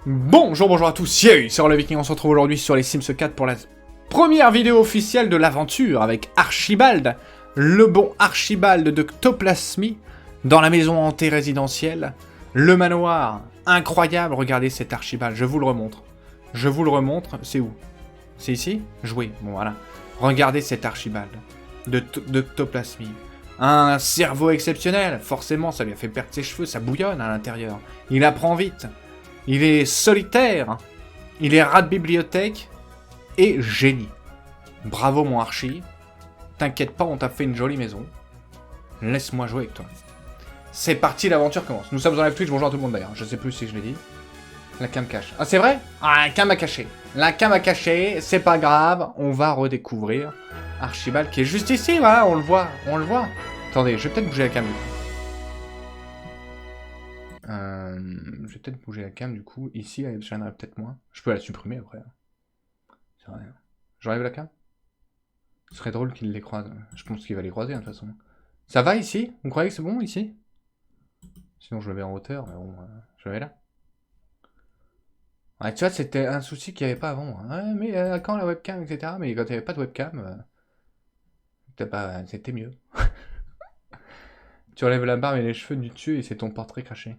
Bonjour à tous, c'est le Viking, on se retrouve aujourd'hui sur les Sims 4 pour la première vidéo officielle de l'aventure avec Archibald, le bon Archibald de Ctoplasmy, dans la maison hantée résidentielle, le manoir incroyable. Regardez cet Archibald, je vous le remontre. C'est où? C'est ici? Jouer, bon voilà. Regardez cet Archibald de Ctoplasmy. Un cerveau exceptionnel, forcément ça lui a fait perdre ses cheveux, ça bouillonne à l'intérieur. Il apprend vite. Il est solitaire, il est rat de bibliothèque et génie. Bravo mon Archie, t'inquiète pas, on t'a fait une jolie maison. Laisse-moi jouer avec toi. C'est parti, l'aventure commence. Nous sommes en live Twitch, bonjour à tout le monde d'ailleurs, je sais plus si je l'ai dit. La cam cache. Ah c'est vrai? Ah la cam a caché. La cam a caché, c'est pas grave, on va redécouvrir Archibald qui est juste ici, voilà, on le voit. Attendez, je vais peut-être bouger la cam du coup. Je vais peut-être bouger la cam du coup. Ici, elle gênerait peut-être moins. Je peux la supprimer après. C'est rien. J'enlève la cam. Ce serait drôle qu'il les croise. Je pense qu'il va les croiser, hein, de toute façon. Ça va ici? Vous croyez que c'est bon ici? Sinon, je le mets en hauteur. Mais bon, je le mets là. Ouais, tu vois, c'était un souci qu'il n'y avait pas avant. Ouais, mais quand la webcam, etc. Mais quand il n'y avait pas de webcam, c'était mieux. Tu enlèves la barbe et les cheveux du dessus et c'est ton portrait craché.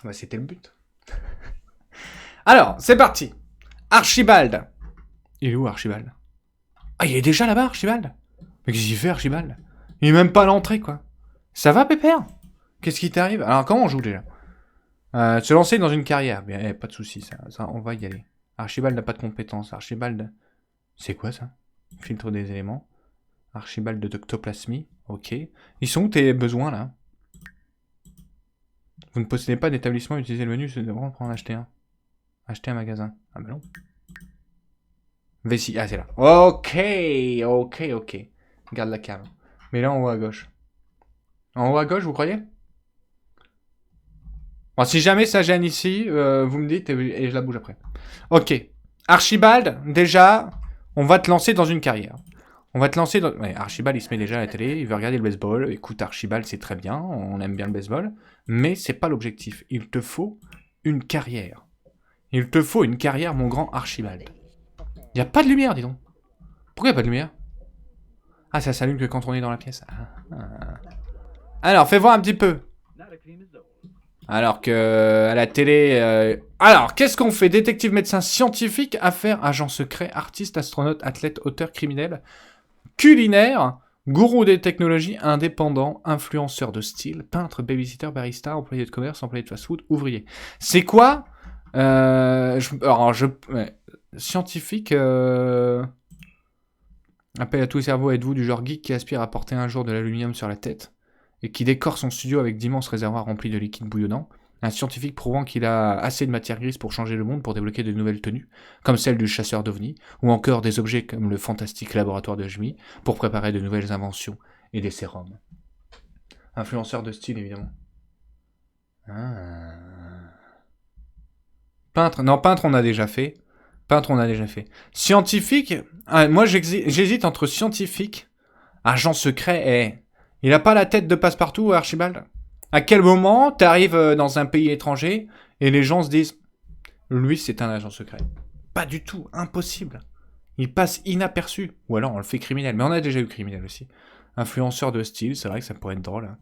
Bah, c'était le but. Alors, c'est parti. Archibald. Il est où, Archibald? Ah, il est déjà là-bas, Archibald? Mais qu'est-ce qu'il fait, Archibald? Il est même pas à l'entrée, quoi. Ça va, Pépère? Qu'est-ce qui t'arrive? Alors, comment on joue, déjà? Se lancer dans une carrière. Bien, pas de soucis, ça, on va y aller. Archibald n'a pas de compétences. Archibald... C'est quoi, ça? Filtre des éléments. Archibald de Ctoplasmy. Ok. Ils sont où tes besoins, là? Vous ne possédez pas d'établissement, utilisez le menu, c'est vraiment pour en acheter un. Acheter un magasin. Ah bah non. Vessie, ah c'est là. Ok. Regarde la cam. Mais là en haut à gauche. En haut à gauche, vous croyez? Bon, si jamais ça gêne ici, vous me dites et je la bouge après. Ok. Archibald, déjà, on va te lancer dans une carrière. Ouais, Archibald, il se met déjà à la télé, il veut regarder le baseball. Écoute, Archibald, c'est très bien, on aime bien le baseball. Mais c'est pas l'objectif. Il te faut une carrière. Il te faut une carrière, mon grand Archibald. Y a pas de lumière, dis donc. Pourquoi y a pas de lumière? Ah, ça s'allume que quand on est dans la pièce. Alors, fais voir un petit peu. Alors que à la télé... Alors, qu'est-ce qu'on fait? Détective, médecin, scientifique, affaires, agent secret, artiste, astronaute, athlète, auteur, criminel, culinaire, gourou des technologies, indépendant, influenceur de style, peintre, babysitter, barista, employé de commerce, employé de fast-food, ouvrier. C'est quoi? Scientifique... Appel à tous les cerveaux, êtes-vous du genre geek qui aspire à porter un jour de l'aluminium sur la tête et qui décore son studio avec d'immenses réservoirs remplis de liquide bouillonnant? Un scientifique prouvant qu'il a assez de matière grise pour changer le monde, pour débloquer de nouvelles tenues, comme celle du chasseur d'ovnis, ou encore des objets comme le fantastique laboratoire de chimie, pour préparer de nouvelles inventions et des sérums. Influenceur de style, évidemment. Peintre, non, peintre on a déjà fait. Scientifique, moi j'hésite entre scientifique, agent secret et... Il a pas la tête de passe-partout, Archibald? À quel moment t'arrives dans un pays étranger et les gens se disent lui c'est un agent secret? Pas du tout, impossible. Il passe inaperçu. Ou alors on le fait criminel, mais on a déjà eu criminel aussi. Influenceur de style, c'est vrai que ça pourrait être drôle. Hein.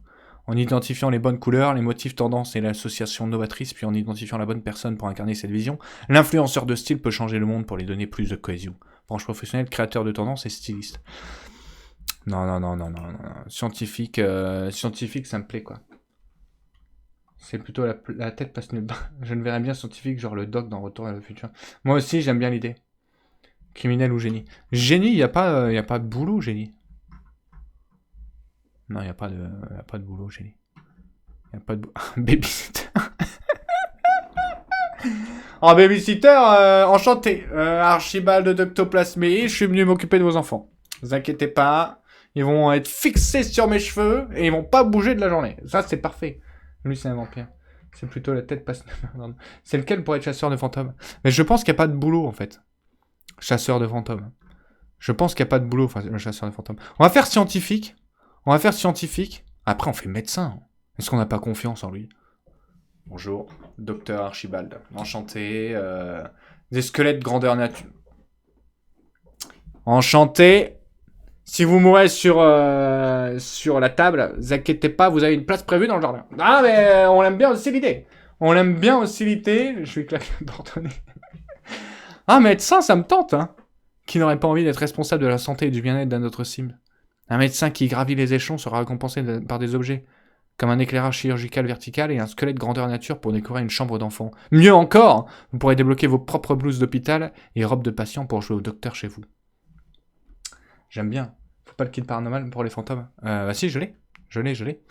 En identifiant les bonnes couleurs, les motifs tendances et l'association novatrice, puis en identifiant la bonne personne pour incarner cette vision, l'influenceur de style peut changer le monde pour lui donner plus de cohésion. Branche professionnelle, créateur de tendance et styliste. Non. Scientifique, ça me plaît, quoi. C'est plutôt la tête parce que je ne verrais bien scientifique, genre le doc dans Retour à le futur. Moi aussi, j'aime bien l'idée. Criminel ou génie. Génie, y a pas de boulot, génie. Non, y a pas de boulot, génie. Y a pas de babysitter. En babysitter, enchanté. Archibald de Ctoplasmy, je suis venu m'occuper de vos enfants. Ne vous inquiétez pas. Ils vont être fixés sur mes cheveux et ils vont pas bouger de la journée. Ça, c'est parfait. Lui, c'est un vampire. C'est plutôt la tête passe... C'est lequel pour être chasseur de fantômes? Mais je pense qu'il n'y a pas de boulot, en fait. Chasseur de fantômes. Je pense qu'il n'y a pas de boulot, enfin, le chasseur de fantômes. On va faire scientifique. Après, on fait médecin. Est-ce qu'on n'a pas confiance en lui? Bonjour, docteur Archibald. Enchanté. Des squelettes grandeur nature. Enchanté. Si vous mourrez sur la table, vous inquiétez pas, vous avez une place prévue dans le jardin. Ah, mais on aime bien aussi l'idée. On aime bien aussi l'idée. Je vais claquer d'ordonner. Ah, médecin, ça me tente, hein. Qui n'aurait pas envie d'être responsable de la santé et du bien-être d'un autre sim? Un médecin qui gravit les échelons sera récompensé par des objets, comme un éclairage chirurgical vertical et un squelette grandeur nature pour décorer une chambre d'enfant. Mieux encore, vous pourrez débloquer vos propres blouses d'hôpital et robes de patient pour jouer au docteur chez vous. J'aime bien. Faut pas le kit paranormal pour les fantômes. Bah si, je l'ai. Je l'ai.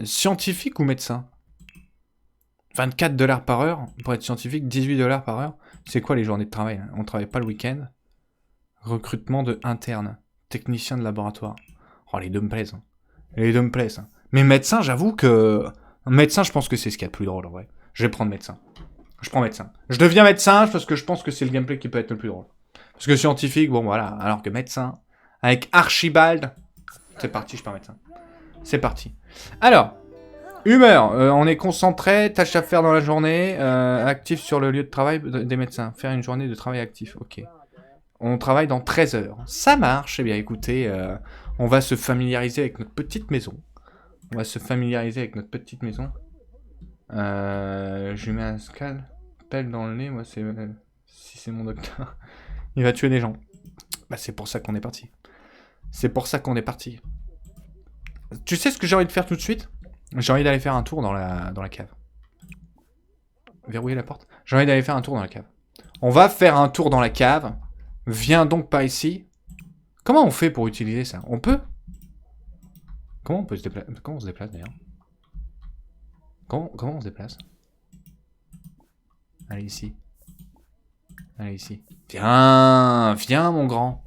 Scientifique ou médecin? 24$ par heure pour être scientifique, 18$ par heure. C'est quoi les journées de travail? On travaille pas le week-end. Recrutement de interne, technicien de laboratoire. Oh, les deux me plaisent. Les deux me plaisent. Mais médecin, j'avoue que... Médecin, je pense que c'est ce qu'il y a de plus drôle, en vrai. Je vais prendre médecin. Je prends médecin. Je deviens médecin parce que je pense que c'est le gameplay qui peut être le plus drôle. Parce que scientifique, bon voilà. Alors que médecin, avec Archibald... C'est parti, je prends médecin. C'est parti. Alors, humeur. On est concentré, tâches à faire dans la journée. Actif sur le lieu de travail des médecins. Faire une journée de travail actif, ok. On travaille dans 13 heures. Ça marche. Eh bien, écoutez, on va se familiariser avec notre petite maison. Je lui mets un scalpel dans le nez. Moi, c'est... si c'est mon docteur, il va tuer des gens. Bah, c'est pour ça qu'on est parti. Tu sais ce que j'ai envie de faire tout de suite? J'ai envie d'aller faire un tour dans la cave. Verrouiller la porte. J'ai envie d'aller faire un tour dans la cave. On va faire un tour dans la cave. Viens donc par ici. Comment on fait pour utiliser ça? On peut? Comment on peut se déplacer? Comment on se déplace d'ailleurs? Comment on se déplace? Allez ici. Viens mon grand.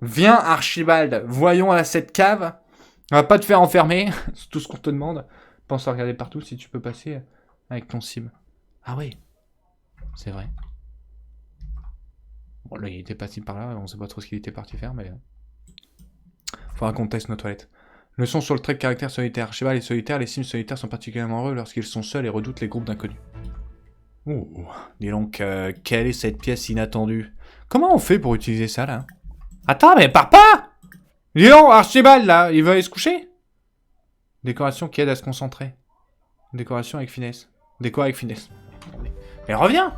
Viens Archibald. Voyons à cette cave. On va pas te faire enfermer. C'est tout ce qu'on te demande. Pense à regarder partout si tu peux passer avec ton sim. Ah oui. C'est vrai. Bon, là, il était passé par là, on sait pas trop ce qu'il était parti faire, mais... Faudra qu'on teste nos toilettes. Leçon sur le trait de caractère solitaire. Cheval et solitaire, les sims solitaires sont particulièrement heureux lorsqu'ils sont seuls et redoutent les groupes d'inconnus. Oh, dis donc, quelle est cette pièce inattendue? Comment on fait pour utiliser ça, là? Attends, mais pars pas! Dis donc, Archibald, là, il veut aller se coucher? Décoration qui aide à se concentrer. Décoration avec finesse. Déco avec finesse. Mais reviens!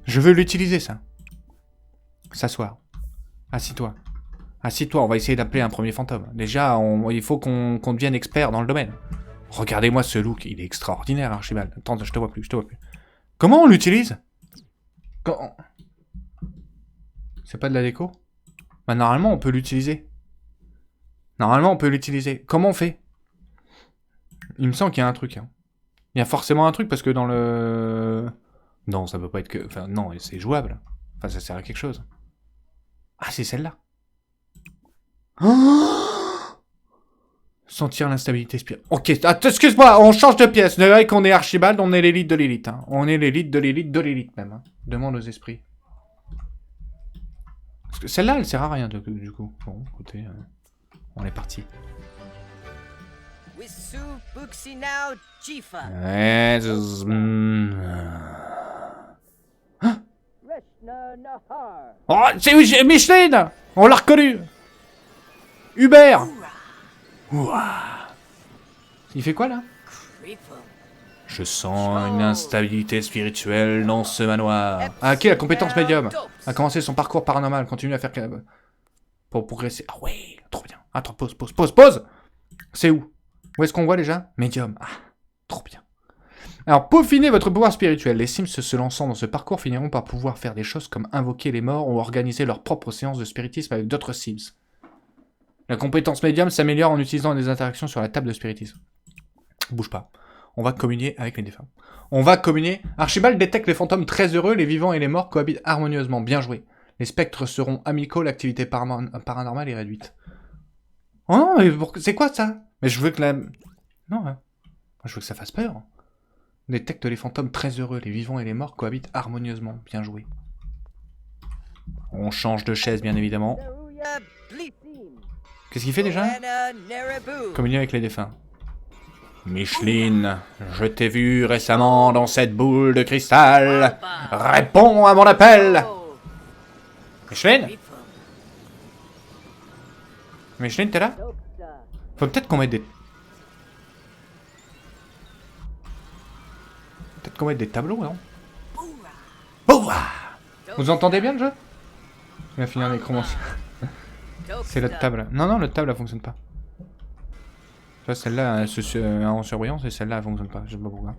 Je veux l'utiliser, ça. S'asseoir. Assis-toi. Assis-toi, on va essayer d'appeler un premier fantôme. Déjà, il faut qu'on devienne expert dans le domaine. Regardez-moi ce look, il est extraordinaire, Archibald. Attends, je te vois plus. Comment on l'utilise? C'est pas de la déco? Bah normalement, on peut l'utiliser. Comment on fait? Il me semble qu'il y a un truc. Hein. Il y a forcément un truc parce que dans le... Non, ça peut pas être que... Enfin, non, c'est jouable. Enfin, ça sert à quelque chose. Ah, c'est celle-là. Oh, sentir l'instabilité spirituelle. Ok, excuse-moi, on change de pièce. C'est vrai qu'on est Archibald, on est l'élite de l'élite. Hein. On est l'élite de l'élite même. Hein. Demande aux esprits. Parce que celle-là, elle sert à rien du coup. Bon, écoutez, on est parti. Ouais, oh, c'est Micheline! On l'a reconnu! Hubert! Ouah. Il fait quoi là? Je sens une instabilité spirituelle dans ce manoir. Ah, ok, la compétence médium. A commencé son parcours paranormal. Continue à faire... Pour progresser. Ah ouais, trop bien. Attends, pause! C'est où? Où est-ce qu'on voit déjà? Médium. Ah, trop bien. Alors, peaufiner votre pouvoir spirituel. Les Sims se lançant dans ce parcours finiront par pouvoir faire des choses comme invoquer les morts ou organiser leur propre séance de spiritisme avec d'autres Sims. La compétence médium s'améliore en utilisant des interactions sur la table de spiritisme. Bouge pas. On va communier avec les défunts. Archibald détecte les fantômes très heureux, les vivants et les morts cohabitent harmonieusement. Bien joué. Les spectres seront amicaux, l'activité paranormale est réduite. Oh non, mais c'est quoi ça? Mais je veux que la... Non, hein. Je veux que ça fasse peur. Détecte les fantômes très heureux, les vivants et les morts cohabitent harmonieusement. Bien joué. On change de chaise, bien évidemment. Qu'est-ce qu'il fait déjà? Communier avec les défunts. Micheline, je t'ai vu récemment dans cette boule de cristal. Réponds à mon appel. Micheline? Micheline, t'es là? Faut peut-être qu'on mette des... Peut-être qu'on mette des tableaux, non? Boua! Vous entendez bien le jeu? Il va finir nécromancie. C'est l'autre table. Non, non, l'autre table, elle fonctionne pas. Celle-là, en surbrillance, et celle-là, elle fonctionne pas. Je sais pas pourquoi.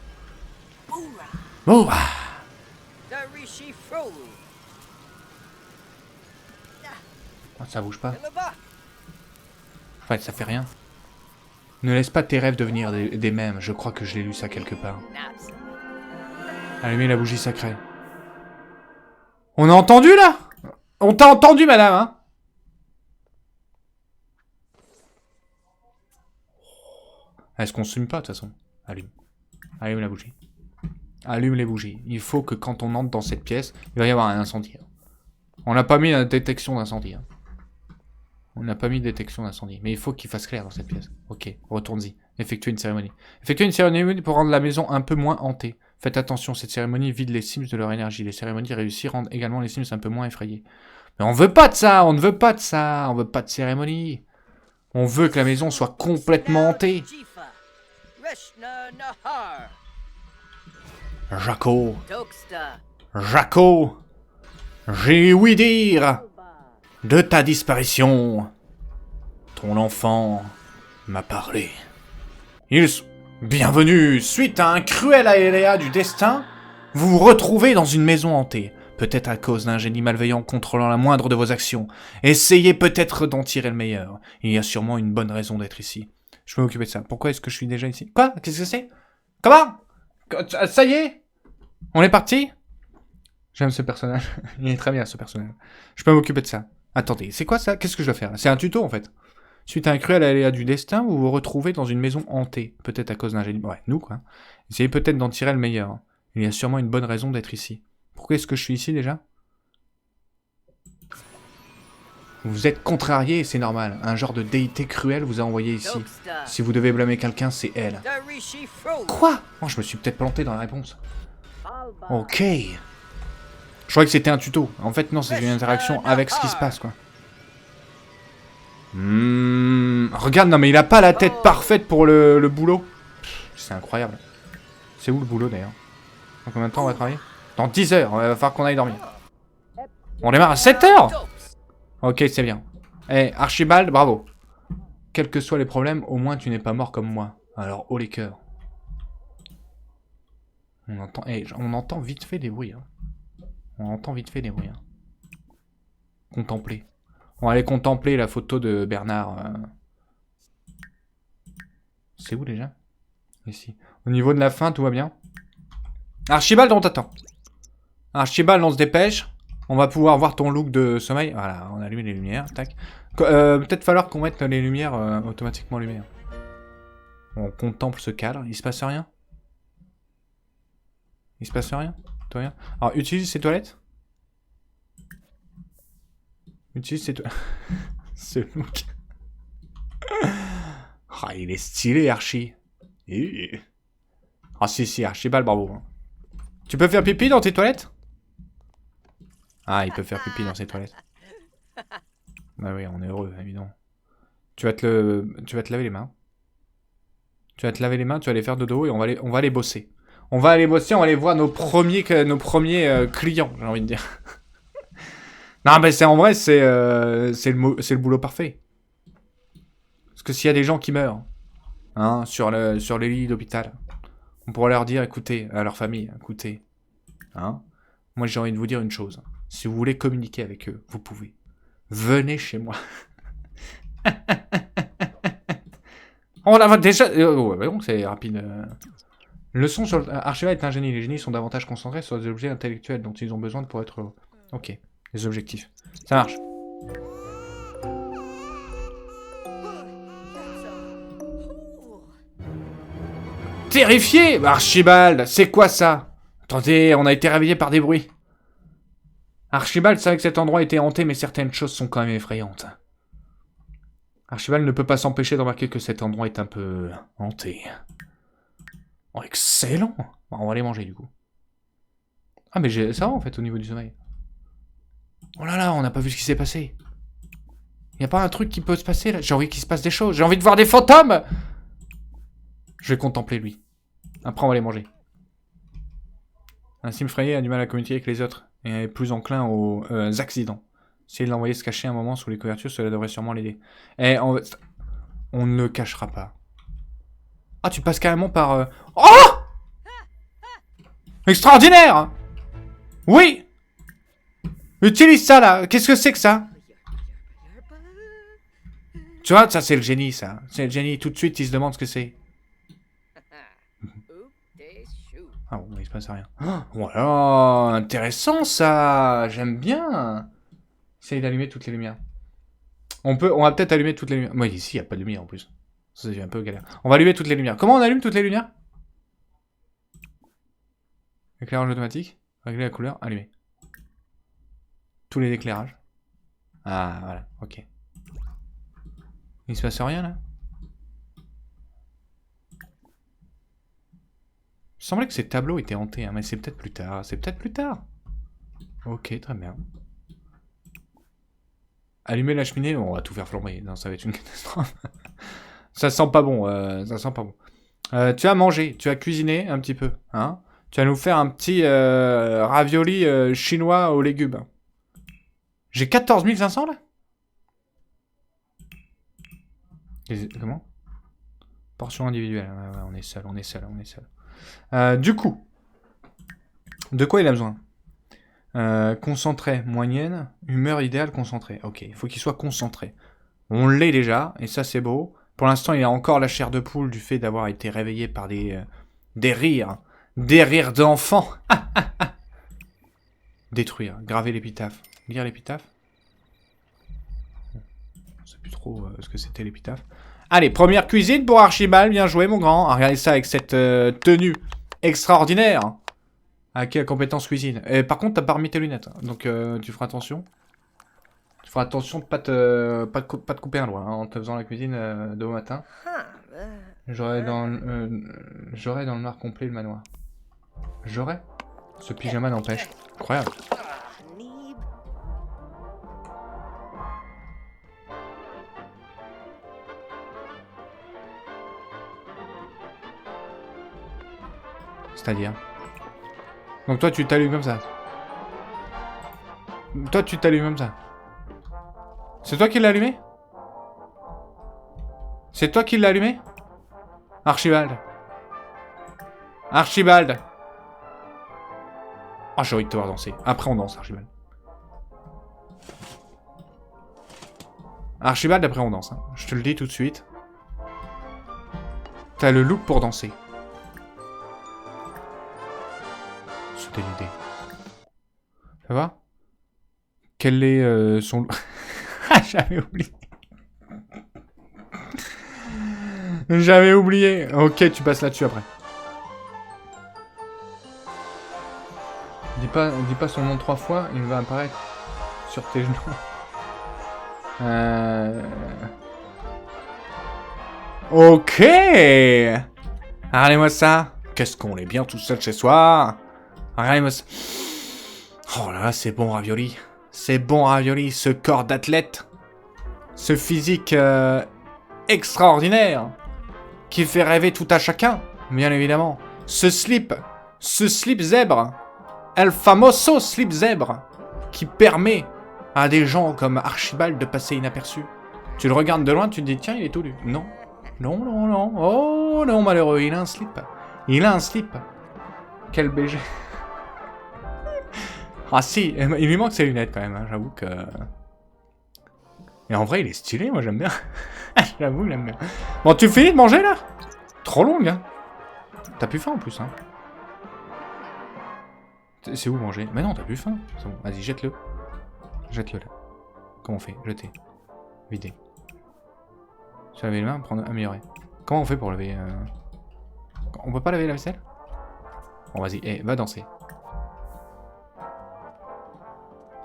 Boua! Oh, ça bouge pas. En fait, ça fait rien. Ne laisse pas tes rêves devenir des mêmes. Je crois que je l'ai lu ça quelque part. Allumez la bougie sacrée. On a entendu, là? On t'a entendu, madame, hein? Elle se consume pas, de toute façon. Allume. Allume la bougie. Allume les bougies. Il faut que quand on entre dans cette pièce, il va y avoir un incendie. On n'a pas mis la détection d'incendie. Hein. On n'a pas mis de détection d'incendie. Mais il faut qu'il fasse clair dans cette pièce. Ok, retourne-y. Effectuez une cérémonie. Effectuez une cérémonie pour rendre la maison un peu moins hantée. Faites attention, cette cérémonie vide les Sims de leur énergie. Les cérémonies réussies rendent également les Sims un peu moins effrayés. Mais on veut pas de ça, on ne veut pas de ça. On veut pas de cérémonie. On veut que la maison soit complètement hantée. Jaco. Jaco. J'ai ouï dire de ta disparition. Ton enfant m'a parlé. Bienvenue. Suite à un cruel aléa du destin, vous vous retrouvez dans une maison hantée. Peut-être à cause d'un génie malveillant contrôlant la moindre de vos actions. Essayez peut-être d'en tirer le meilleur. Il y a sûrement une bonne raison d'être ici. Je peux m'occuper de ça. Pourquoi est-ce que je suis déjà ici? Quoi? Qu'est-ce que c'est? Comment? Ça y est? On est parti? J'aime ce personnage. Il est très bien, ce personnage. Je peux m'occuper de ça. Attendez, c'est quoi ça? Qu'est-ce que je dois faire? C'est un tuto, en fait. Suite à un cruel aléa du destin, vous vous retrouvez dans une maison hantée. Peut-être à cause d'un génie... Ouais, nous, quoi. Essayez peut-être d'en tirer le meilleur. Il y a sûrement une bonne raison d'être ici. Pourquoi est-ce que je suis ici, déjà? Vous êtes contrarié, c'est normal. Un genre de déité cruelle vous a envoyé ici. Si vous devez blâmer quelqu'un, c'est elle. Quoi? Oh, je me suis peut-être planté dans la réponse. Ok. Je croyais que c'était un tuto. En fait, non, c'est une interaction avec ce qui se passe, quoi. Regarde, non, mais il a pas la tête parfaite pour le boulot. C'est incroyable. C'est où le boulot, d'ailleurs? Dans combien de temps on va travailler? Dans 10 heures, il va falloir qu'on aille dormir. On démarre à 7 heures. Ok, c'est bien. Eh, Archibald, bravo. Quels que soient les problèmes, au moins tu n'es pas mort comme moi. Alors, haut les cœurs. On entend vite fait des bruits. Hein. On entend vite fait des bruits. Hein. Contempler. On va aller contempler la photo de Bernard. C'est où déjà? Ici. Au niveau de la fin, tout va bien. Archibald, on t'attend. Archibald, on se dépêche. On va pouvoir voir ton look de sommeil. Voilà, on allume les lumières. Tac. Peut-être falloir qu'on mette les lumières automatiquement lumière. On contemple ce cadre. Il se passe rien? Il se passe rien? Tout rien? Alors, utilise ces toilettes. Utilise ces toilettes. Ce look. Ah, il est stylé, Archie. Ah, si, Archibald, bravo. Tu peux faire pipi dans tes toilettes? Ah, il peut faire pipi dans ses toilettes. Bah oui, on est heureux, évidemment. Tu vas te laver les mains. Tu vas te laver les mains, tu vas aller faire dodo et on va aller bosser. On va aller bosser, on va aller voir nos premiers clients, j'ai envie de dire. Non, mais en vrai, c'est le boulot parfait. Parce que s'il y a des gens qui meurent, hein, sur les lits d'hôpital, on pourrait leur dire, écoutez, à leur famille, écoutez, hein, moi j'ai envie de vous dire une chose. Si vous voulez communiquer avec eux, vous pouvez. Venez chez moi. On a déjà... donc c'est rapide. Leçon sur Archibald est un génie. Les génies sont davantage concentrés sur les objets intellectuels dont ils ont besoin pour être heureux. Ok, les objectifs. Ça marche. Terrifié, Archibald, c'est quoi ça? Attendez, on a été réveillé par des bruits. Archibald savait que cet endroit était hanté, mais certaines choses sont quand même effrayantes. Archibald ne peut pas s'empêcher de remarquer que cet endroit est un peu hanté. Oh, excellent. Bon, on va les manger, du coup. Ah, mais ça va, en fait, au niveau du sommeil. Oh là là, on n'a pas vu ce qui s'est passé. Y a pas un truc qui peut se passer, là? J'ai envie qu'il se passe des choses. J'ai envie de voir des fantômes. Je vais contempler, lui. Après, on va les manger. Un sim frayé a du mal à communiquer avec les autres et est plus enclin aux accidents. Si il l'envoyait se cacher un moment sous les couvertures, cela devrait sûrement l'aider. Et on ne le cachera pas. Ah, tu passes carrément par... Oh! Extraordinaire! Oui! Utilise ça, là. Qu'est-ce que c'est que ça? Tu vois, ça, c'est le génie, ça. C'est le génie. Tout de suite, il se demande ce que c'est. Ah bon, il se passe rien. Oh, voilà, intéressant, ça. J'aime bien. Essaye d'allumer toutes les lumières. On va peut-être allumer toutes les lumières. Moi, ici, il n'y a pas de lumière, en plus. Ça, c'est un peu galère. On va allumer toutes les lumières. Comment on allume toutes les lumières? Éclairage automatique. Régler la couleur. Allumer. Tous les éclairages. Ah, voilà. Ok. Il se passe rien, là? Il semblait que ces tableaux étaient hantés, hein, mais c'est peut-être plus tard. C'est peut-être plus tard. Ok, très bien. Allumer la cheminée, on va tout faire flamber. Non, ça va être une catastrophe. Ça sent pas bon. Ça sent pas bon. Tu as mangé, tu as cuisiné un petit peu. Hein, tu vas nous faire un petit ravioli chinois aux légumes. J'ai 14 500 là? Comment? Portion individuelle. Ouais, on est seul, on est seul, on est seul. Du coup, de quoi il a besoin? Concentré, moyenne. Humeur idéale, concentré. Ok, il faut qu'il soit concentré. On l'est déjà, et ça c'est beau. Pour l'instant, il a encore la chair de poule du fait d'avoir été réveillé par des rires. Des rires d'enfants. Détruire, graver l'épitaphe. Lire l'épitaphe. Je sais plus trop ce que c'était l'épitaphe. Allez, première cuisine pour Archibald. Bien joué, mon grand. Regardez ça avec cette tenue extraordinaire. À quelle compétence cuisine. Et par contre, t'as pas remis tes lunettes. Donc, tu feras attention. Tu feras attention de pas te couper un doigt hein, en te faisant la cuisine demain matin. J'aurai dans le noir complet le manoir. J'aurai. Ce pyjama n'empêche. Incroyable. C'est-à-dire. Donc toi tu t'allumes comme ça. Toi tu t'allumes comme ça. C'est toi qui l'as allumé? C'est toi qui l'as allumé? Archibald. Archibald. Oh, j'ai envie de te voir danser. Après on danse, Archibald. Archibald, après on danse. Hein. Je te le dis tout de suite. T'as le look pour danser. C'était l'idée. Ça va? Quel est son... J'avais oublié. J'avais oublié. Ok, tu passes là-dessus après. Dis pas son nom 3 fois, il va apparaître sur tes genoux. Ok. Regardez-moi ça. Qu'est-ce qu'on est bien tout seul chez soi. Regardez-moi ça. Oh là là, c'est bon ravioli. C'est bon ravioli, ce corps d'athlète. Ce physique extraordinaire. Qui fait rêver tout à chacun, bien évidemment. Ce slip zèbre. El famoso slip zèbre. Qui permet à des gens comme Archibald de passer inaperçu. Tu le regardes de loin, tu te dis, tiens, il est tout nu. Non. Non, non, non. Oh non, malheureux, il a un slip. Il a un slip. Quel BG. Ah si, il lui manque ses lunettes quand même, hein. J'avoue que... Et en vrai, il est stylé, moi j'aime bien. J'avoue, j'aime bien. Bon, tu finis de manger là? Trop longue, hein. T'as plus faim en plus, hein. C'est où manger? Mais non, t'as plus faim. Bon. Vas-y, jette-le. Jette-le là. Comment on fait? Jeter. Vider. Se laver les mains, prendre, améliorer. Comment on fait pour laver On peut pas laver la vaisselle? Bon, vas-y, va danser.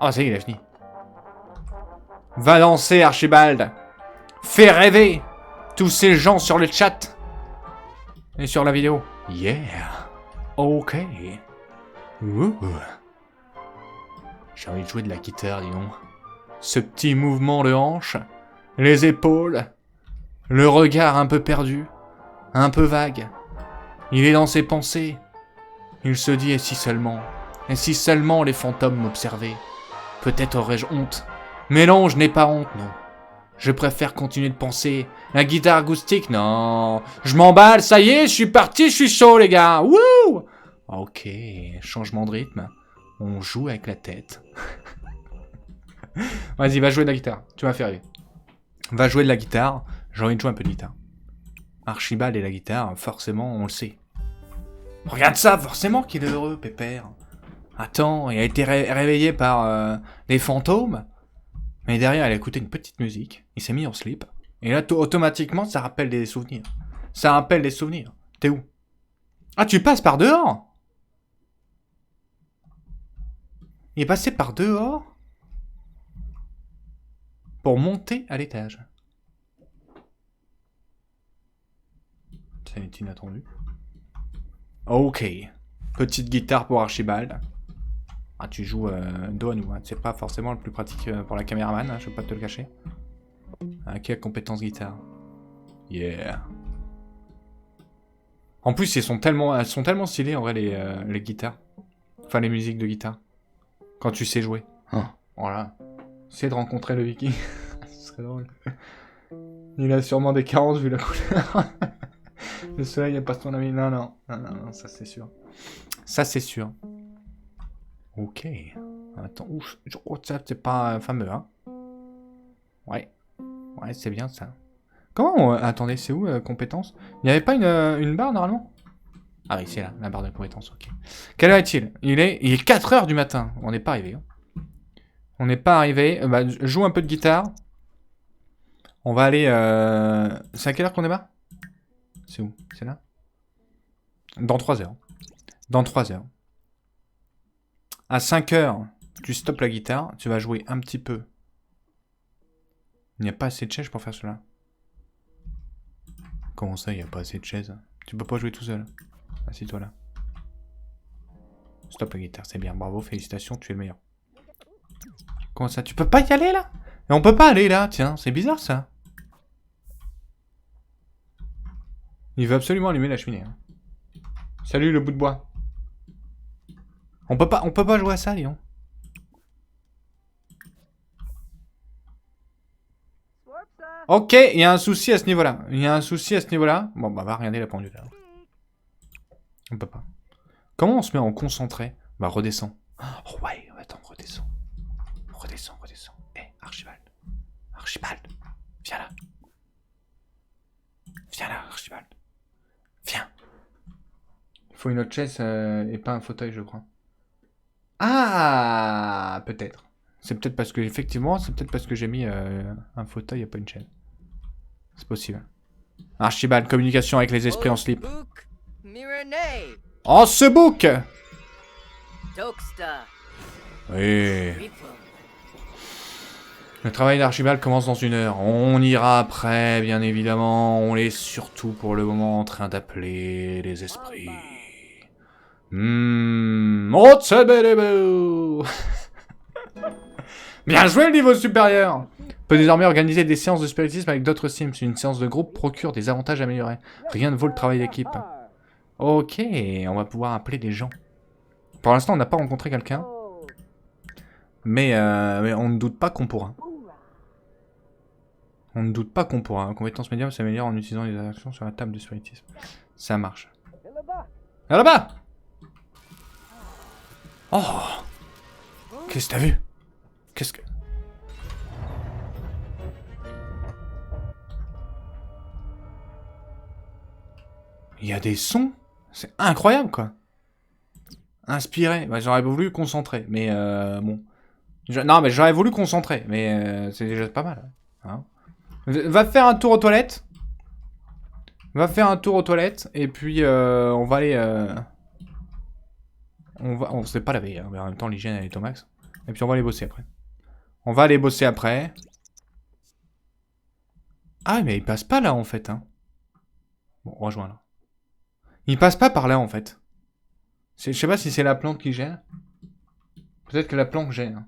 Oh, ça y est, il a fini. Va danser, Archibald. Fais rêver tous ces gens sur le chat et sur la vidéo. Yeah. Ok. Ouh. J'ai envie de jouer de la guitare, dis donc. Ce petit mouvement de hanche, les épaules, le regard un peu perdu, un peu vague. Il est dans ses pensées. Il se dit, et si seulement les fantômes m'observaient. Peut-être aurais-je honte. Mais non, je n'ai pas honte, non. Je préfère continuer de penser. La guitare acoustique, non. Je m'emballe, ça y est, je suis parti, je suis chaud, les gars. Wouh! Ok, changement de rythme. On joue avec la tête. Vas-y, va jouer de la guitare. Tu vas faire rire. Va jouer de la guitare. J'ai envie de jouer un peu de guitare. Archibald et la guitare, forcément, on le sait. Regarde ça, forcément qu'il est heureux, Pépère. Attends, il a été réveillé par des fantômes. Mais derrière, il a écouté une petite musique. Il s'est mis en slip. Et là, automatiquement, ça rappelle des souvenirs. Ça rappelle des souvenirs. T'es où? Ah, tu passes par dehors? Il est passé par dehors pour monter à l'étage. Ça est inattendu. Ok. Petite guitare pour Archibald. Ah, tu joues dos à nous. Hein. C'est pas forcément le plus pratique pour la caméraman, hein, je vais pas te le cacher. Quelle compétence guitare. Yeah. En plus, elles sont tellement stylées en vrai les guitares. Enfin, les musiques de guitare. Quand tu sais jouer. Voilà. C'est de rencontrer le viking. Ce serait drôle. Il a sûrement des carences vu la couleur. Le soleil n'a pas son ami. Non, ça c'est sûr. Ça c'est sûr. Ok. Attends, ouf. Oh, ça c'est pas fameux, hein. Ouais. Ouais, c'est bien ça. Comment attendez, c'est où compétences? Il n'y avait pas une barre normalement? Ah oui, c'est là, la barre de compétences, ok. Quelle heure est-il? Il est 4h du matin. On n'est pas arrivé. Hein. On n'est pas arrivé. Bah, joue un peu de guitare. On va aller... C'est à quelle heure qu'on démarre? C'est où? C'est là? Dans 3 heures. Dans 3 heures. À 5 heures, tu stoppes la guitare. Tu vas jouer un petit peu. Il n'y a pas assez de chaises pour faire cela. Comment ça, il n'y a pas assez de chaises? Tu peux pas jouer tout seul. Assis-toi là. Stop la guitare, c'est bien. Bravo, félicitations, tu es le meilleur. Comment ça? Tu peux pas y aller là? Et on peut pas aller là, tiens, c'est bizarre ça. Il veut absolument allumer la cheminée. Hein. Salut le bout de bois. On peut pas jouer à ça, Lyon. Ok, il y a un souci à ce niveau-là. Bon, bah va regarder la pendule alors. On peut pas. Comment on se met en concentré? Bah redescends. Oh ouais, attends, redescends. Redescends. Eh, Archibald. Archibald. Viens là. Viens là, Archibald. Viens. Il faut une autre chaise et pas un fauteuil, je crois. Ah, peut-être. C'est peut-être parce que, effectivement, j'ai mis un fauteuil et pas une chaise. C'est possible. Archibald, communication avec les esprits en slip. Oh, ce bouc! Oui. Le travail d'Archibald commence dans 1 heure. On ira après, bien évidemment. On est surtout pour le moment en train d'appeler les esprits. Oh, bien joué le niveau supérieur! Peut désormais organiser des séances de spiritisme avec d'autres Sims. Une séance de groupe procure des avantages améliorés. Rien ne vaut le travail d'équipe. Ok, on va pouvoir appeler des gens. Pour l'instant, on n'a pas rencontré quelqu'un. Mais on ne doute pas qu'on pourra. On ne doute pas qu'on pourra. Compétence médium s'améliore en utilisant les actions sur la table de spiritisme. Ça marche. Ah, là-bas! Oh! Qu'est-ce que t'as vu? Qu'est-ce que... Il y a des sons? C'est incroyable, quoi. Inspiré. Bah, j'aurais voulu concentrer, mais bon. Non, mais j'aurais voulu concentrer, mais c'est déjà pas mal. Hein. Va faire un tour aux toilettes. Et puis on va aller... On s'est pas lavé, hein, mais en même temps l'hygiène elle est au max. Et puis on va aller bosser après. Ah mais il passe pas là en fait. Hein. Bon, rejoins là. Il passe pas par là, en fait. Je sais pas si c'est la plante qui gêne. Peut-être que la plante gêne.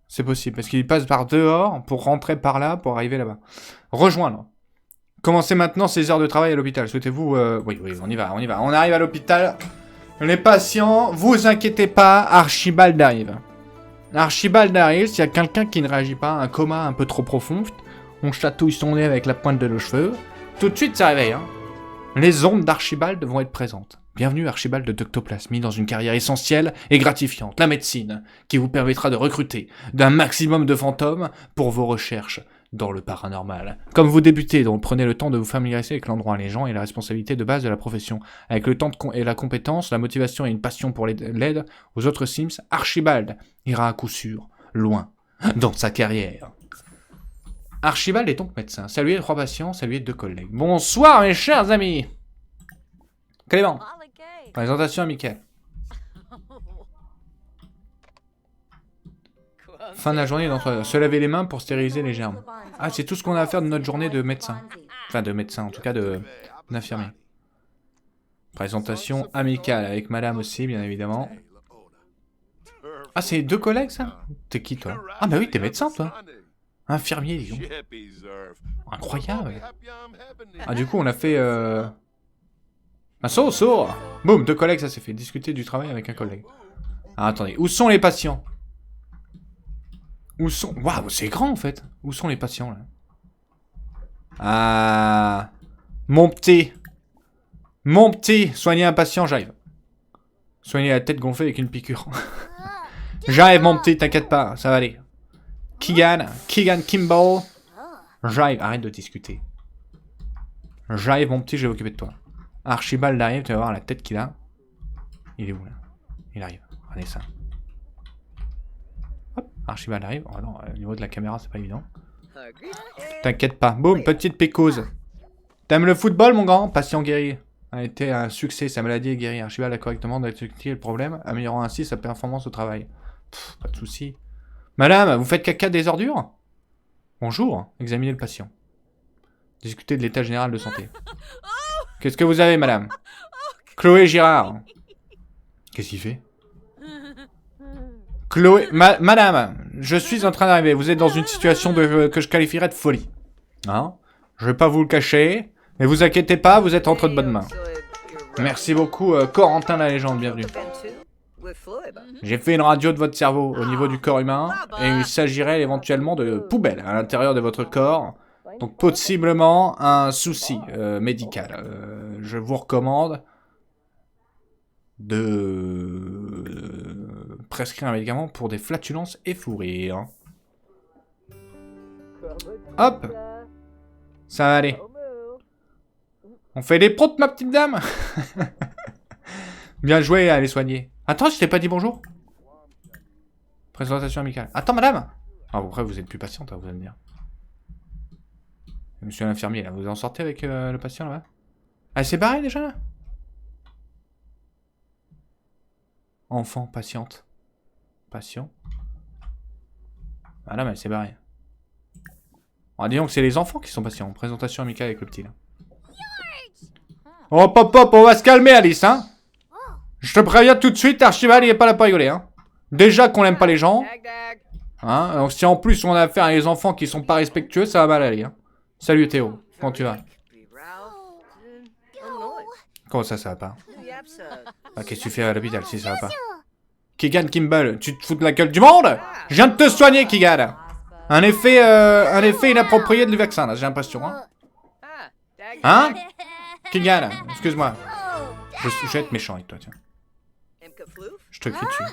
C'est possible, parce qu'il passe par dehors pour rentrer par là, pour arriver là-bas. Rejoindre. Commencez maintenant ces heures de travail à l'hôpital. Souhaitez-vous... Oui, on y va. On arrive à l'hôpital. Les patients, vous inquiétez pas, Archibald arrive. Archibald arrive, s'il y a quelqu'un qui ne réagit pas, un coma un peu trop profond, on chatouille son nez avec la pointe de nos cheveux. Tout de suite, ça réveille, hein. Les ondes d'Archibald vont être présentes. Bienvenue Archibald de Doctoplasmie dans une carrière essentielle et gratifiante, la médecine, qui vous permettra de recruter d'un maximum de fantômes pour vos recherches dans le paranormal. Comme vous débutez, donc prenez le temps de vous familiariser avec l'endroit, les gens et la responsabilité de base de la profession. Avec le temps et la compétence, la motivation et une passion pour l'aide aux autres Sims, Archibald ira à coup sûr loin dans sa carrière. Archibald est donc médecin. Saluez 3 patients, saluez 2 collègues. Bonsoir mes chers amis. Clément. Présentation amicale. Fin de la journée d'entre se laver les mains pour stériliser les germes. Ah, c'est tout ce qu'on a à faire de notre journée de médecin. Enfin, de médecin, en tout cas d'infirmier. Présentation amicale avec madame aussi, bien évidemment. Ah, c'est 2 collègues, ça? T'es qui, toi? Ah, bah oui, t'es médecin, toi. Infirmier, disons. Incroyable. Ah, du coup, on a fait... Un saut. Boum, 2 collègues, ça s'est fait. Discuter du travail avec un collègue. Ah, attendez, où sont les patients? Où sont... Waouh, c'est grand, en fait. Où sont les patients, là? Ah... Mon petit, soignez un patient, j'arrive. Soignez la tête gonflée avec une piqûre. J'arrive, mon petit, t'inquiète pas, ça va aller. Keegan Kimball. J'arrive, arrête de discuter. J'arrive, mon petit, je vais m'occuper de toi. Archibald arrive, tu vas voir la tête qu'il a. Il est où, là? Il arrive, regardez ça. Hop, Archibald arrive. Oh non, au niveau de la caméra, c'est pas évident. T'inquiète pas. Boum, petite pécose. T'aimes le football, mon grand? Patient guéri. A été un succès, sa maladie est guérie. Archibald a correctement diagnostiqué le problème, améliorant ainsi sa performance au travail. Pff, pas de soucis. Madame, vous faites caca des ordures? Bonjour, examinez le patient. Discutez de l'état général de santé. Qu'est-ce que vous avez, madame? Chloé Girard. Qu'est-ce qu'il fait? Chloé... Madame, je suis en train d'arriver. Vous êtes dans une situation que je qualifierais de folie. Hein? Je vais pas vous le cacher. Mais vous inquiétez pas, vous êtes entre de bonnes mains. Merci beaucoup, Corentin la légende, bienvenue. J'ai fait une radio de votre cerveau au niveau du corps humain. Et il s'agirait éventuellement de poubelles à l'intérieur de votre corps. Donc possiblement un souci médical. Je vous recommande de prescrire un médicament pour des flatulences et fou rire. Hop, ça va aller. On fait des proutes, ma petite dame. Bien joué à les soigner. Attends, je t'ai pas dit bonjour. Présentation amicale. Attends, madame. Ah, après, vous êtes plus patiente, hein, vous allez me dire. Monsieur l'infirmier, là, vous en sortez avec le patient, là-bas? Elle s'est barrée, déjà, là? Enfant, patiente. Patient. Ah, là, mais elle s'est barrée. Ah, disons que c'est les enfants qui sont patients. Présentation amicale avec le petit, là. Hop, hop, hop, on va se calmer, Alice, hein? Je te préviens tout de suite, Archibald, il est pas là pour rigoler, hein? Déjà qu'on n'aime pas les gens. Hein? Donc si en plus on a affaire à des enfants qui sont pas respectueux, ça va mal aller, hein? Salut Théo, comment tu vas? Comment ça va pas? Ah, qu'est-ce que tu fais à l'hôpital si ça va pas? Keegan Kimball, tu te fous de la gueule du monde? Je viens de te soigner, Keegan! Un effet inapproprié du vaccin, là, j'ai l'impression, hein? Hein? Keegan, excuse-moi. Je vais être méchant avec toi, tiens. Je te crie dessus.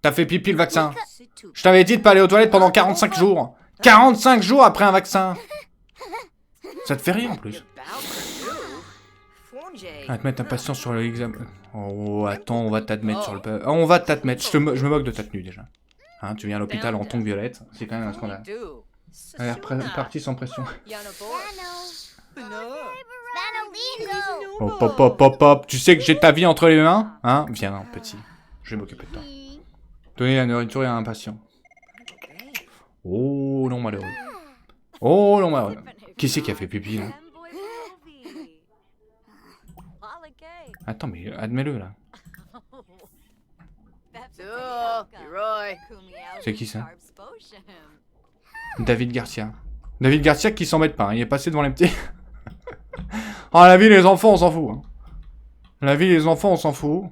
T'as fait pipi le vaccin. Je t'avais dit de pas aller aux toilettes pendant 45 jours. 45 jours après un vaccin. Ça te fait rire en plus. On va te mettre un patient sur l'examen. Oh, attends, on va t'admettre sur le... On va t'admettre. Je me moque de ta tenue déjà. Hein, tu viens à l'hôpital en tongue violette. C'est quand même un scandale. Elle est partie sans pression. Hop, hop, hop, hop, hop. Tu sais que j'ai ta vie entre les mains? Hein? Viens, petit. Je vais m'occuper de toi. Donner la nourriture à un patient. Oh, non, malheureux. Oh, non, malheureux. Qui c'est qui a fait pipi, là? Attends, mais admets-le, là. C'est qui, ça? David Garcia. David Garcia qui s'embête pas, hein. Il est passé devant les petits. Oh, la vie, les enfants, on s'en fout. Hein. La vie, les enfants, on s'en fout.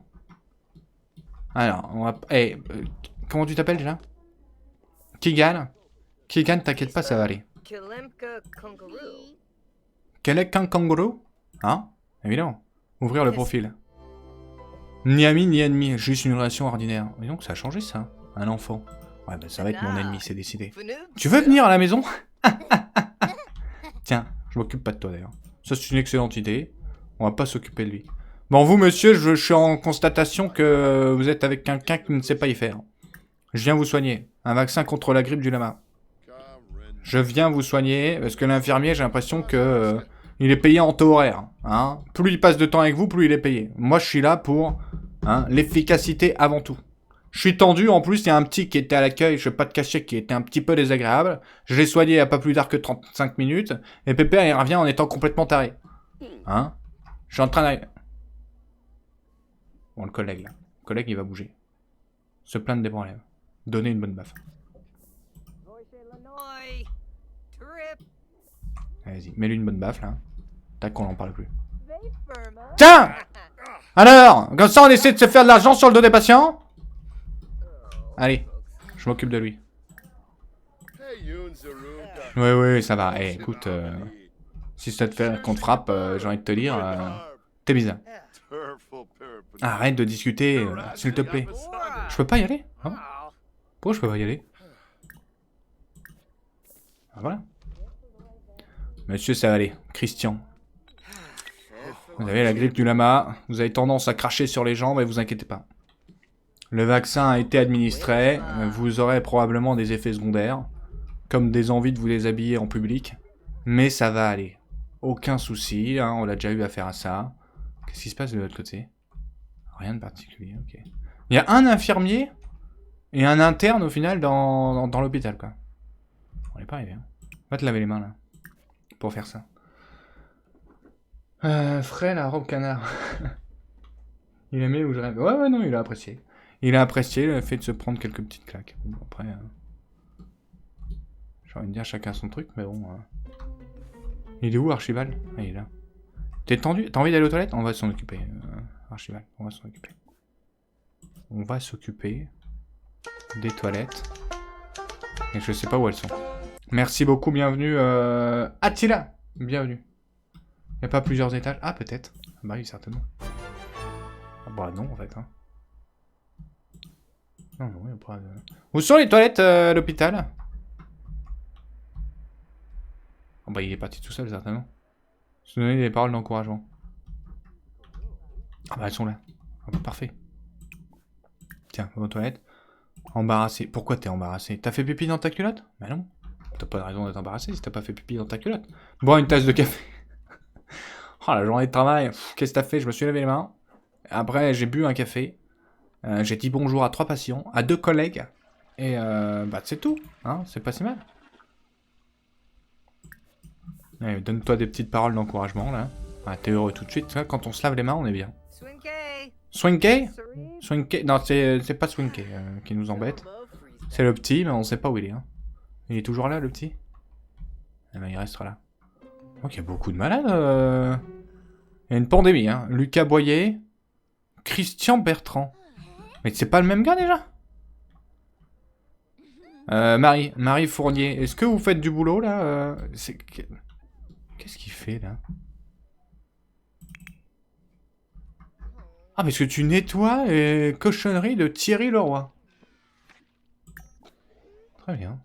Alors, on va... Hey, comment tu t'appelles, déjà? Keegan? Keegan, t'inquiète pas, ça va aller. Quel est qu'un kangourou? Hein? Évidemment. Ouvrir le profil. Ni ami, ni ennemi. Juste une relation ordinaire. Mais donc, ça a changé, ça. Un enfant. Ouais, bah ça va être mon ennemi, c'est décidé. Tu veux venir à la maison? Tiens, je m'occupe pas de toi, d'ailleurs. Ça, c'est une excellente idée. On va pas s'occuper de lui. Bon, vous, monsieur, je suis en constatation que vous êtes avec quelqu'un qui ne sait pas y faire. Je viens vous soigner. Un vaccin contre la grippe du lama. Je viens vous soigner, parce que l'infirmier, j'ai l'impression que... il est payé en taux horaire. Hein. Plus il passe de temps avec vous, plus il est payé. Moi, je suis là pour l'efficacité avant tout. Je suis tendu, en plus, il y a un petit qui était à l'accueil, je vais pas te cacher, qui était un petit peu désagréable. Je l'ai soigné il y a pas plus tard que 35 minutes, et Pépère, il revient en étant complètement taré. Hein? Je suis en train d'arriver. Bon, le collègue, là. Le collègue, il va bouger. Se plaindre des problèmes. Donner une bonne baffe. Vas-y, mets-lui une bonne baffe, là. Tac, qu'on n'en parle plus. Tiens! Alors, comme ça, on essaie de se faire de l'argent sur le dos des patients? Allez, je m'occupe de lui. Oui, ça va. Eh, écoute, si ça te fait qu'on te frappe, j'ai envie de te dire, t'es bizarre. Arrête de discuter, s'il te plaît. Je peux pas y aller? Hein? Pourquoi je peux pas y aller? Ah, voilà. Monsieur, ça va aller. Christian. Vous avez la grippe du lama, vous avez tendance à cracher sur les jambes et vous inquiétez pas. Le vaccin a été administré, vous aurez probablement des effets secondaires, comme des envies de vous déshabiller en public, mais ça va aller. Aucun souci, hein, on a déjà eu affaire à ça. Qu'est-ce qui se passe de l'autre côté? Rien de particulier, ok. Il y a un infirmier et un interne au final dans l'hôpital, quoi. On n'est pas arrivé. Hein. Va te laver les mains, là, pour faire ça. Frais, la robe canard. Il aimait ou je rêve? Ouais, non, il a apprécié. Il a apprécié le fait de se prendre quelques petites claques. Bon, après, j'ai envie de dire chacun son truc, mais bon. Il est où, Archibald? Ah, il est là. T'es tendu? T'as envie d'aller aux toilettes? On va s'en occuper, Archibald. On va s'en occuper. On va s'occuper des toilettes. Et je sais pas où elles sont. Merci beaucoup, bienvenue, Attila. Bienvenue. Y'a pas plusieurs étages? Ah, peut-être. Bah oui, certainement. Ah, bah non, en fait, hein. Non, il n'y a pas de... Où sont les toilettes à l'hôpital? Oh bah il est parti tout seul, certainement. Se donner des paroles d'encouragement. Ah bah elles sont là. Ah bah parfait. Tiens, va aux toilettes. Embarrassé. Pourquoi t'es embarrassé? T'as fait pipi dans ta culotte? Bah non. T'as pas de raison d'être embarrassé si t'as pas fait pipi dans ta culotte. Bois une tasse de café. Oh la journée de travail. Qu'est-ce que t'as fait? Je me suis lavé les mains. Après j'ai bu un café. J'ai dit bonjour à 3 patients, à 2 collègues, et bah c'est tout, hein, c'est pas si mal. Allez, donne-toi des petites paroles d'encouragement, là. Ah, t'es heureux tout de suite, hein, quand on se lave les mains, on est bien. Swinkey? Swinkey? Non, c'est pas Swinkey qui nous embête. C'est le petit, mais on sait pas où il est. Hein. Il est toujours là, le petit? Eh ben, il restera là. Donc il y a beaucoup de malades. Il y a une pandémie, hein. Lucas Boyer, Christian Bertrand. Mais c'est pas le même gars déjà? Marie Fournier, est-ce que vous faites du boulot là? Qu'est-ce qu'il fait là? Ah, parce que tu nettoies les cochonneries de Thierry Leroy. Très bien.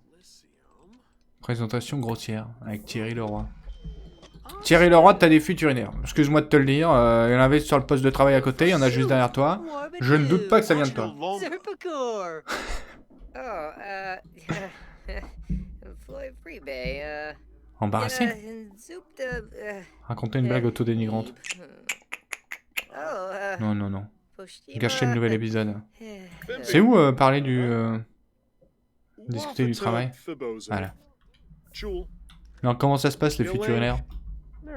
Présentation grossière avec Thierry Leroy. Thierry Leroy, t'as des fuites urinaires. Excuse-moi de te le dire, il y en avait sur le poste de travail à côté, il y en a juste derrière toi. Je ne doute pas que ça vient de toi. Embarrassé? Raconter une blague autodénigrante. Non. Gâcher le nouvel épisode. C'est où parler du... discuter du travail? Voilà. Alors comment ça se passe les fuites urinaires? Tu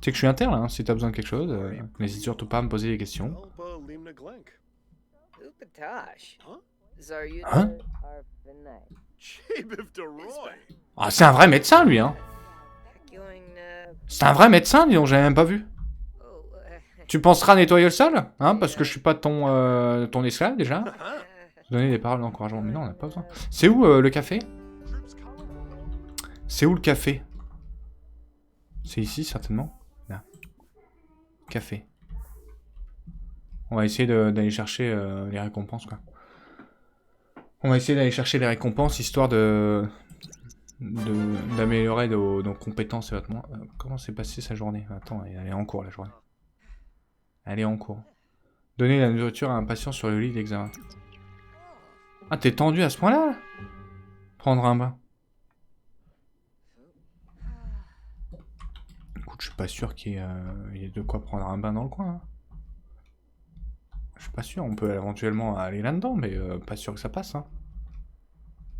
sais que je suis inter là, hein. Si t'as besoin de quelque chose, n'hésite surtout pas à me poser des questions. Hein? Ah, c'est un vrai médecin lui, hein. C'est un vrai médecin, dis donc, j'avais même pas vu. Tu penseras nettoyer le sol, hein, parce que je suis pas ton esclave déjà. Donner des paroles d'encouragement, mais non, on n'a pas besoin. C'est où le café? C'est où le café? C'est ici, certainement. Là. Café. On va essayer d'aller chercher les récompenses, quoi. On va essayer d'aller chercher les récompenses, histoire d'améliorer nos compétences et vêtements. Comment s'est passée sa journée? Attends, elle est en cours, la journée. Elle est en cours. Donner la nourriture à un patient sur le lit d'examen. Ah, t'es tendu à ce point-là? Prendre un bain. Écoute, je suis pas sûr qu'il y ait de quoi prendre un bain dans le coin. Hein. Je suis pas sûr, on peut éventuellement aller là-dedans, mais pas sûr que ça passe. Hein.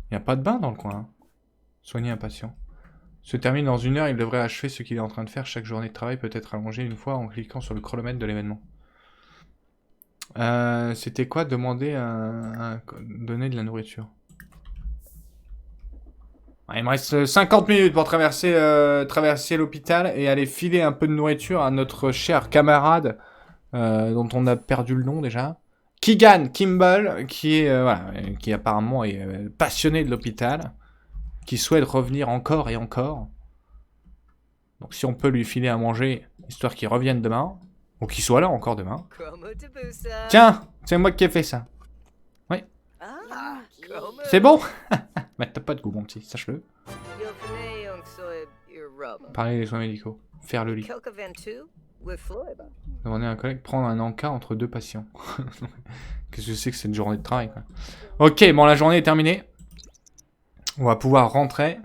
Il n'y a pas de bain dans le coin. Hein. Soigner un patient. Se termine dans 1 heure, il devrait achever ce qu'il est en train de faire. Chaque journée de travail peut être allongée une fois en cliquant sur le chronomètre de l'événement. C'était quoi? Demander donner de la nourriture. Il me reste 50 minutes pour traverser l'hôpital et aller filer un peu de nourriture à notre cher camarade dont on a perdu le nom déjà. Keegan Kimball, qui apparemment est passionné de l'hôpital, qui souhaite revenir encore et encore. Donc si on peut lui filer à manger, histoire qu'il revienne demain, ou qu'il soit là encore demain. Tiens, c'est moi qui ai fait ça. Oui. C'est bon. Mais t'as pas de goût, mon petit, sache-le. Parler des soins médicaux. Faire le lit. Demander à un collègue prendre un encas entre 2 patients. Qu'est-ce que c'est que cette journée de travail, quoi. Ok, bon, la journée est terminée. On va pouvoir rentrer.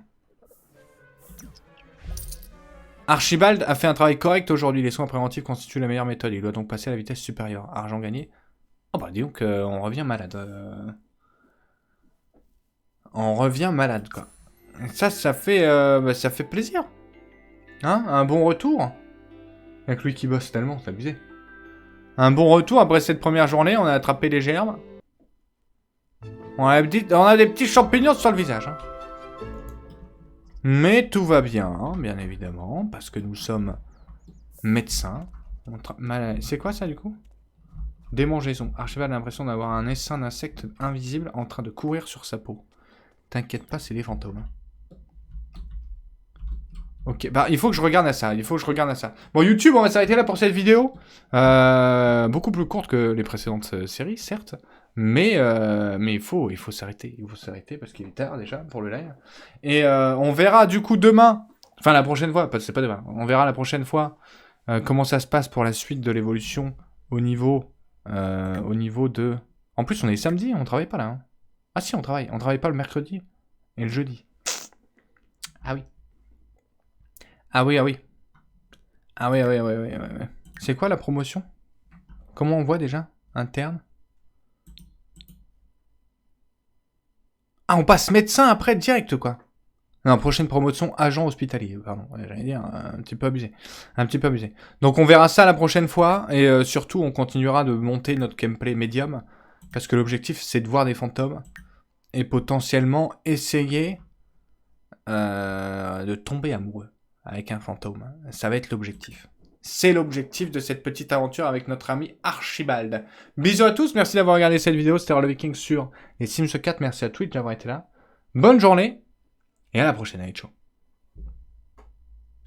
Archibald a fait un travail correct aujourd'hui. Les soins préventifs constituent la meilleure méthode. Il doit donc passer à la vitesse supérieure. Argent gagné. Oh bah dis donc, on revient malade. On revient malade, quoi. Ça fait plaisir. Hein? Un bon retour. Avec lui qui bosse tellement, c'est abusé. Un bon retour après cette première journée. On a attrapé les germes. On a des petits champignons sur le visage. Hein. Mais tout va bien, hein, bien évidemment, parce que nous sommes médecins. C'est quoi ça, du coup? Démangeaison. Archibald a l'impression d'avoir un essaim d'insectes invisibles en train de courir sur sa peau. T'inquiète pas, c'est des fantômes. Ok, bah il faut que je regarde à ça, Bon, YouTube, on va s'arrêter là pour cette vidéo. Beaucoup plus courte que les précédentes séries, certes. Mais il faut s'arrêter. Il faut s'arrêter parce qu'il est tard déjà pour le live. Et on verra du coup demain, enfin la prochaine fois, c'est pas demain. On verra la prochaine fois comment ça se passe pour la suite de l'évolution au niveau de... En plus, on est samedi, on travaille pas là. Hein. Ah si, on travaille pas le mercredi et le jeudi. Ah oui. Ah oui. C'est quoi la promotion? Comment on voit déjà? Interne? Ah, on passe médecin après, direct, quoi. Non, prochaine promotion, agent hospitalier. Pardon, j'allais dire, un petit peu abusé. Donc on verra ça la prochaine fois, et surtout, on continuera de monter notre gameplay médium, parce que l'objectif, c'est de voir des fantômes, et potentiellement essayer de tomber amoureux avec un fantôme. Ça va être l'objectif. C'est l'objectif de cette petite aventure avec notre ami Archibald. Bisous à tous, merci d'avoir regardé cette vidéo. C'était le Viking sur les Sims 4. Merci à Twitch d'avoir été là. Bonne journée et à la prochaine. Allez, ciao.